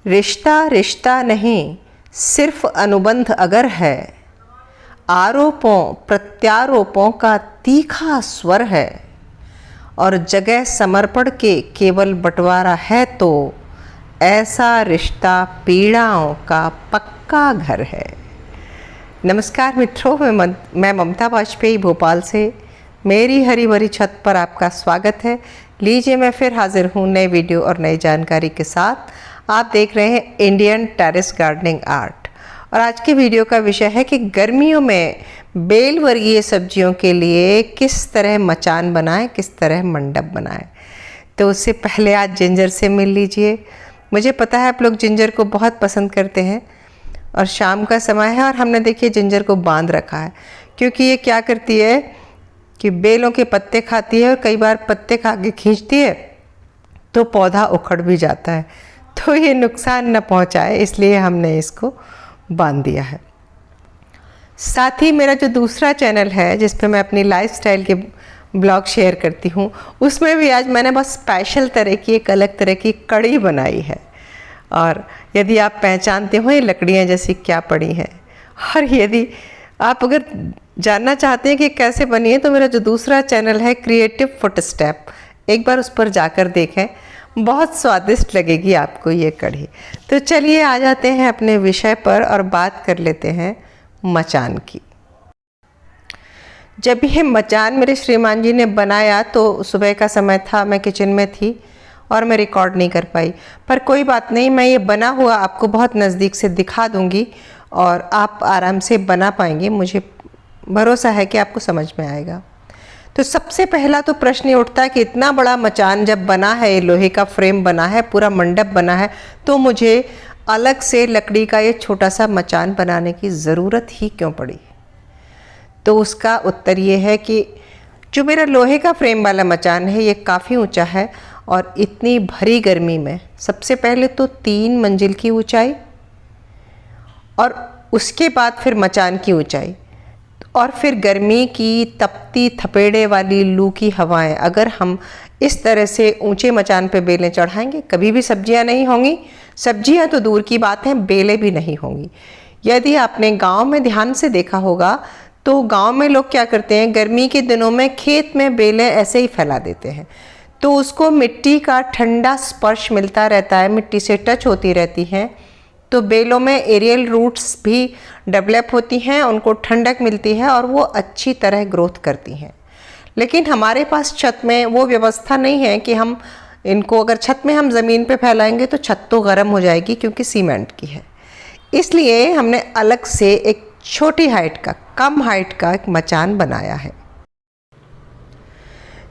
रिश्ता रिश्ता नहीं, सिर्फ अनुबंध अगर है, आरोपों प्रत्यारोपों का तीखा स्वर है और जगह समर्पण के केवल बंटवारा है, तो ऐसा रिश्ता पीड़ाओं का पक्का घर है। नमस्कार मित्रों, मैं ममता वाजपेयी भोपाल से मेरी हरी भरी छत पर आपका स्वागत है। लीजिए, मैं फिर हाजिर हूँ नए वीडियो और नई जानकारी के साथ। आप देख रहे हैं इंडियन टेरेस गार्डनिंग आर्ट और आज की वीडियो का विषय है कि गर्मियों में बेल वर्गीय सब्जियों के लिए किस तरह मचान बनाएं, किस तरह मंडप बनाएं। तो उससे पहले आज जिंजर से मिल लीजिए। मुझे पता है आप लोग जिंजर को बहुत पसंद करते हैं और शाम का समय है और हमने देखिए जिंजर को बांध रखा है, क्योंकि ये क्या करती है कि बेलों के पत्ते खाती है और कई बार पत्ते खा के खींचती है तो पौधा उखड़ भी जाता है, तो ये नुकसान न पहुंचाए, इसलिए हमने इसको बांध दिया है। साथ ही मेरा जो दूसरा चैनल है जिस पे मैं अपनी लाइफस्टाइल के ब्लॉग शेयर करती हूँ, उसमें भी आज मैंने बहुत स्पेशल तरह की, एक अलग तरह की कढ़ी बनाई है। और यदि आप पहचानते हो ये लकड़ियाँ जैसी क्या पड़ी हैं, और यदि आप अगर जानना चाहते हैं कि कैसे बनी है, तो मेरा जो दूसरा चैनल है क्रिएटिव फुटस्टेप, एक बार उस पर जाकर देखें, बहुत स्वादिष्ट लगेगी आपको ये कढ़ी। तो चलिए आ जाते हैं अपने विषय पर और बात कर लेते हैं मचान की। जब ये मचान मेरे श्रीमान जी ने बनाया तो सुबह का समय था, मैं किचन में थी और मैं रिकॉर्ड नहीं कर पाई, पर कोई बात नहीं, मैं ये बना हुआ आपको बहुत नज़दीक से दिखा दूंगी और आप आराम से बना पाएंगे। मुझे भरोसा है कि आपको समझ में आएगा। तो सबसे पहला तो प्रश्न ये उठता है कि इतना बड़ा मचान जब बना है, ये लोहे का फ्रेम बना है, पूरा मंडप बना है, तो मुझे अलग से लकड़ी का ये छोटा सा मचान बनाने की ज़रूरत ही क्यों पड़ी। तो उसका उत्तर ये है कि जो मेरा लोहे का फ्रेम वाला मचान है ये काफ़ी ऊंचा है और इतनी भरी गर्मी में सबसे पहले तो 3 मंजिल की ऊंचाई और उसके बाद फिर मचान की ऊंचाई और फिर गर्मी की तपती थपेड़े वाली लू की हवाएं, अगर हम इस तरह से ऊंचे मचान पे बेलें चढ़ाएंगे, कभी भी सब्जियां नहीं होंगी। सब्जियां तो दूर की बात है, बेलें भी नहीं होंगी। यदि आपने गांव में ध्यान से देखा होगा तो गांव में लोग क्या करते हैं, गर्मी के दिनों में खेत में बेलें ऐसे ही फैला देते हैं, तो उसको मिट्टी का ठंडा स्पर्श मिलता रहता है, मिट्टी से टच होती रहती हैं, तो बेलों में एरियल रूट्स भी डेवलप होती हैं, उनको ठंडक मिलती है और वो अच्छी तरह ग्रोथ करती हैं। लेकिन हमारे पास छत में वो व्यवस्था नहीं है कि हम इनको, अगर छत में हम ज़मीन पे फैलाएंगे तो छत तो गर्म हो जाएगी क्योंकि सीमेंट की है। इसलिए हमने अलग से एक छोटी हाइट का, कम हाइट का एक मचान बनाया है।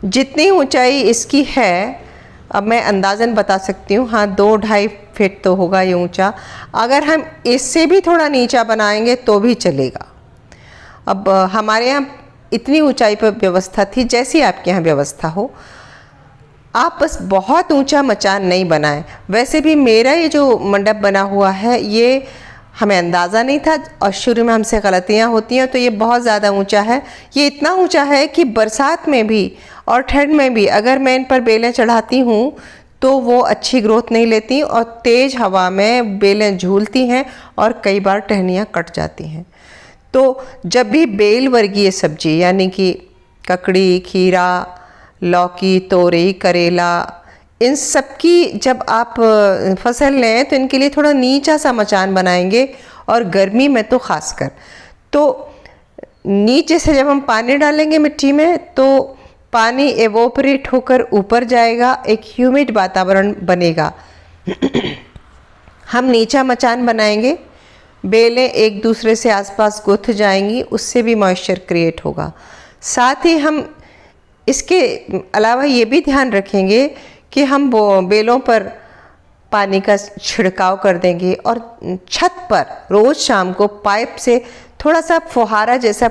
जितनी ऊंचाई इसकी है अब मैं अंदाज़न बता सकती हूँ, हाँ 2-2.5 फीट तो होगा ये ऊंचा। अगर हम इससे भी थोड़ा नीचा बनाएंगे तो भी चलेगा। अब हमारे यहाँ इतनी ऊंचाई पर व्यवस्था थी, जैसी आपके यहाँ व्यवस्था हो। आप बस बहुत ऊंचा मचान नहीं बनाएं। वैसे भी मेरा ये जो मंडप बना हुआ है ये हमें अंदाज़ा नहीं था और शुरू में हमसे गलतियाँ होती हैं, तो ये बहुत ज़्यादा ऊंचा है। ये इतना ऊंचा है कि बरसात में भी और ठंड में भी अगर मैं इन पर बेलें चढ़ाती हूँ तो वो अच्छी ग्रोथ नहीं लेती और तेज़ हवा में बेलें झूलती हैं और कई बार टहनियाँ कट जाती हैं। तो जब भी बेल वर्गीय सब्जी यानी कि ककड़ी, खीरा, लौकी, तोरई, करेला, इन सब की जब आप फसल लें तो इनके लिए थोड़ा नीचा सा मचान बनाएंगे, और गर्मी में तो ख़ासकर। तो नीचे से जब हम पानी डालेंगे मिट्टी में तो पानी एवोपरेट होकर ऊपर जाएगा, एक ह्यूमिड वातावरण बनेगा। हम नीचा मचान बनाएंगे, बेलें एक दूसरे से आसपास गुथ जाएंगी, उससे भी मॉइस्चर क्रिएट होगा। साथ ही हम इसके अलावा ये भी ध्यान रखेंगे कि हम बेलों पर पानी का छिड़काव कर देंगे और छत पर रोज़ शाम को पाइप से थोड़ा सा फुहारा जैसा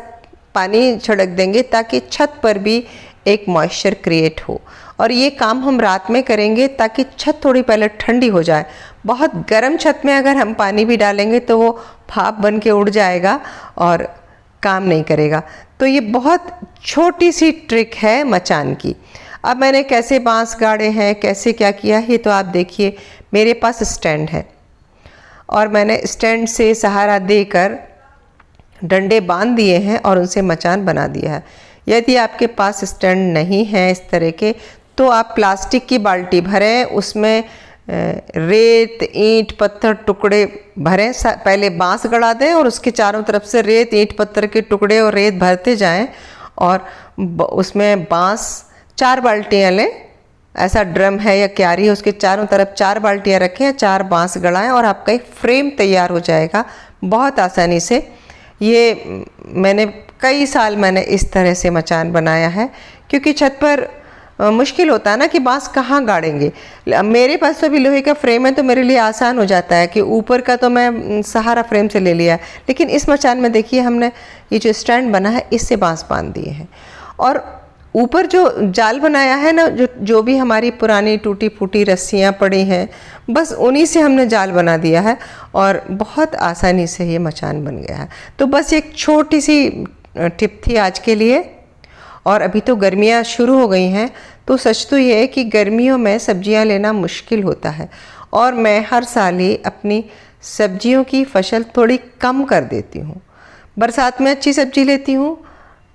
पानी छिड़क देंगे ताकि छत पर भी एक मॉइस्चर क्रिएट हो। और ये काम हम रात में करेंगे ताकि छत थोड़ी पहले ठंडी हो जाए। बहुत गर्म छत में अगर हम पानी भी डालेंगे तो वो भाप बन के उड़ जाएगा और काम नहीं करेगा। तो ये बहुत छोटी सी ट्रिक है मचान की। अब मैंने कैसे बांस गाड़े हैं, कैसे क्या किया, ये तो आप देखिए। मेरे पास स्टैंड है, और मैंने स्टैंड से सहारा देकर डंडे बांध दिए हैं और उनसे मचान बना दिया है। यदि आपके पास स्टैंड नहीं है इस तरह के, तो आप प्लास्टिक की बाल्टी भरें, उसमें रेत, ईंट, पत्थर, टुकड़े भरें। पहले बांस गड़ा दें और उसके चारों तरफ से रेत, ईंट, पत्थर के टुकड़े और रेत भरते जाएं और उसमें बांस 4 बाल्टियाँ लें। ऐसा ड्रम है या क्यारी है, उसके चारों तरफ 4 बाल्टियाँ रखें, 4 बांस गड़ाएं और आपका एक फ्रेम तैयार हो जाएगा बहुत आसानी से। ये मैंने कई साल इस तरह से मचान बनाया है, क्योंकि छत पर मुश्किल होता है ना कि बांस कहाँ गाड़ेंगे। मेरे पास तो अभी लोहे का फ्रेम है तो मेरे लिए आसान हो जाता है कि ऊपर का तो मैं सहारा फ्रेम से ले लिया है, लेकिन इस मचान में देखिए हमने ये जो स्टैंड बना है इससे बांस बांध दिए हैं। और ऊपर जो जाल बनाया है ना, जो भी हमारी पुरानी टूटी फूटी रस्सियाँ पड़ी हैं, बस उन्हीं से हमने जाल बना दिया है और बहुत आसानी से ये मचान बन गया है। तो बस एक छोटी सी टिप थी आज के लिए। और अभी तो गर्मियाँ शुरू हो गई हैं, तो सच तो ये है कि गर्मियों में सब्जियां लेना मुश्किल होता है और मैं हर साल ही अपनी सब्जियों की फसल थोड़ी कम कर देती हूँ। बरसात में अच्छी सब्जी लेती हूँ,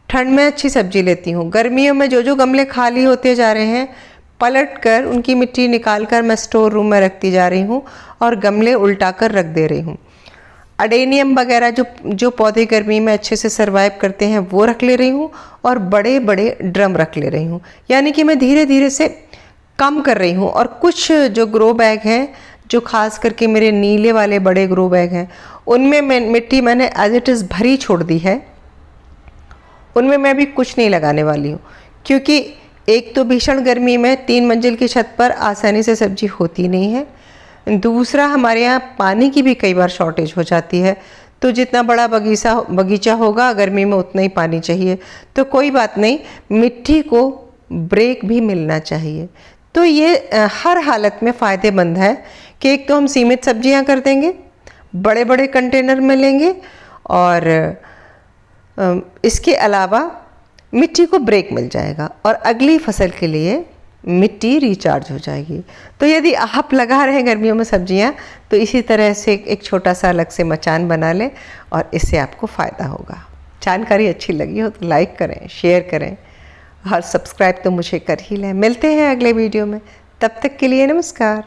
ठंड में अच्छी सब्जी लेती हूँ। गर्मियों में जो गमले खाली होते जा रहे हैं, पलट कर उनकी मिट्टी निकाल कर मैं स्टोर रूम में रखती जा रही हूँ और गमले उल्टा कर रख दे रही हूँ। अडेनियम वगैरह जो पौधे गर्मी में अच्छे से सरवाइव करते हैं वो रख ले रही हूँ और बड़े बड़े ड्रम रख ले रही हूँ। यानी कि मैं धीरे धीरे से कम कर रही हूँ। और कुछ जो ग्रो बैग हैं, जो खास करके मेरे नीले वाले बड़े ग्रो बैग हैं, उनमें मिट्टी मैंने एज इट इज़ भरी छोड़ दी है। उनमें मैं अभी कुछ नहीं लगाने वाली हूँ, क्योंकि एक तो भीषण गर्मी में 3 मंजिल की छत पर आसानी से सब्जी होती नहीं है, दूसरा हमारे यहाँ पानी की भी कई बार शॉर्टेज हो जाती है। तो जितना बड़ा बगीचा होगा गर्मी में उतना ही पानी चाहिए। तो कोई बात नहीं, मिट्टी को ब्रेक भी मिलना चाहिए। तो ये हर हालत में फ़ायदेमंद है कि एक तो हम सीमित सब्जियां कर देंगे, बड़े बड़े कंटेनर में लेंगे और इसके अलावा मिट्टी को ब्रेक मिल जाएगा और अगली फसल के लिए मिट्टी रिचार्ज हो जाएगी। तो यदि आप लगा रहे हैं गर्मियों में सब्जियां, तो इसी तरह से एक छोटा सा अलग से मचान बना लें और इससे आपको फ़ायदा होगा। जानकारी अच्छी लगी हो तो लाइक करें, शेयर करें और सब्सक्राइब तो मुझे कर ही लें। मिलते हैं अगले वीडियो में, तब तक के लिए नमस्कार।